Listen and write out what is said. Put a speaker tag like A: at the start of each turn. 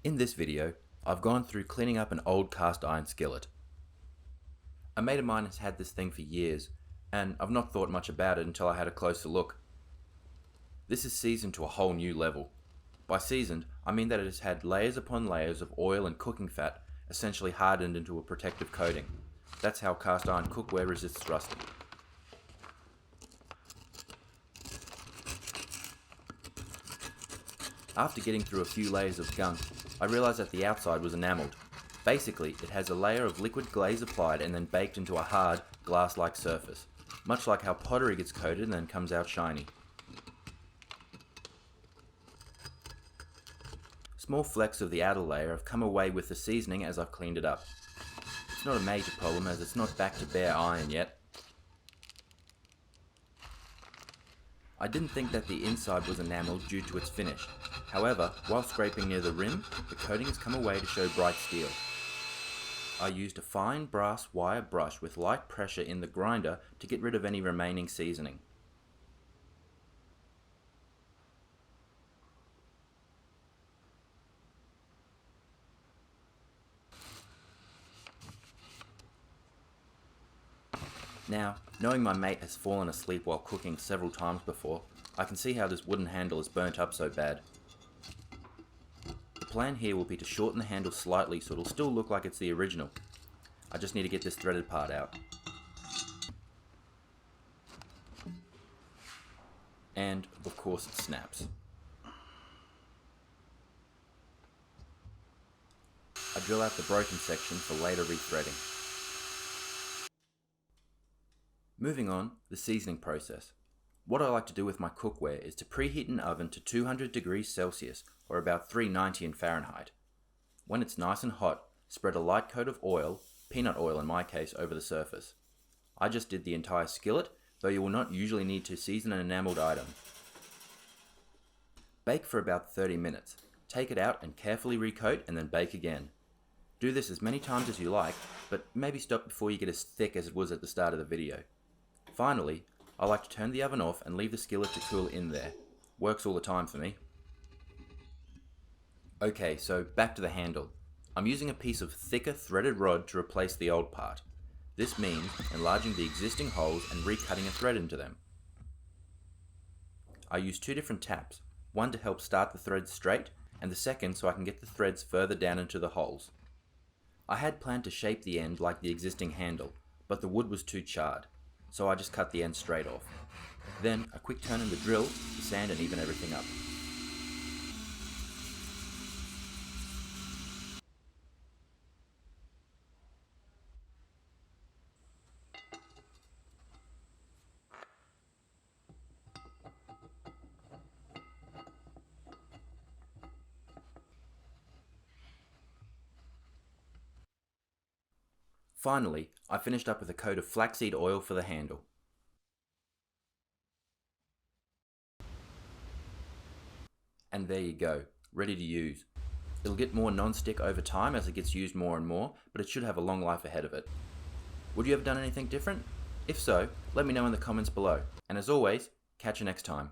A: In this video, I've gone through cleaning up an old cast iron skillet. A mate of mine has had this thing for years, and I've not thought much about it until I had a closer look. This is seasoned to a whole new level. By seasoned, I mean that it has had layers upon layers of oil and cooking fat essentially hardened into a protective coating. That's how cast iron cookware resists rusting. After getting through a few layers of gunk, I realised that the outside was enamelled. Basically, it has a layer of liquid glaze applied and then baked into a hard, glass-like surface, much like how pottery gets coated and then comes out shiny. Small flecks of the outer layer have come away with the seasoning as I've cleaned it up. It's not a major problem as it's not back to bare iron yet. I didn't think that the inside was enamelled due to its finish. However, while scraping near the rim, the coating has come away to show bright steel. I used a fine brass wire brush with light pressure in the grinder to get rid of any remaining seasoning. Now, knowing my mate has fallen asleep while cooking several times before, I can see how this wooden handle is burnt up so bad. The plan here will be to shorten the handle slightly so it'll still look like it's the original. I just need to get this threaded part out. And, of course, it snaps. I drill out the broken section for later rethreading. Moving on, the seasoning process. What I like to do with my cookware is to preheat an oven to 200 degrees Celsius or about 390 in Fahrenheit. When it's nice and hot, spread a light coat of oil, peanut oil in my case, over the surface. I just did the entire skillet, though you will not usually need to season an enamelled item. Bake for about 30 minutes. Take it out and carefully recoat and then bake again. Do this as many times as you like, but maybe stop before you get as thick as it was at the start of the video. Finally, I like to turn the oven off and leave the skillet to cool in there. Works all the time for me. Okay, so back to the handle. I'm using a piece of thicker threaded rod to replace the old part. This means enlarging the existing holes and recutting a thread into them. I use two different taps, one to help start the threads straight, and the second so I can get the threads further down into the holes. I had planned to shape the end like the existing handle, but the wood was too charred, so I just cut the end straight off. Then a quick turn in the drill to sand and even everything up. Finally, I finished up with a coat of flaxseed oil for the handle. And there you go, ready to use. It'll get more non-stick over time as it gets used more and more, but it should have a long life ahead of it. Would you have done anything different? If so, let me know in the comments below. And as always, catch you next time.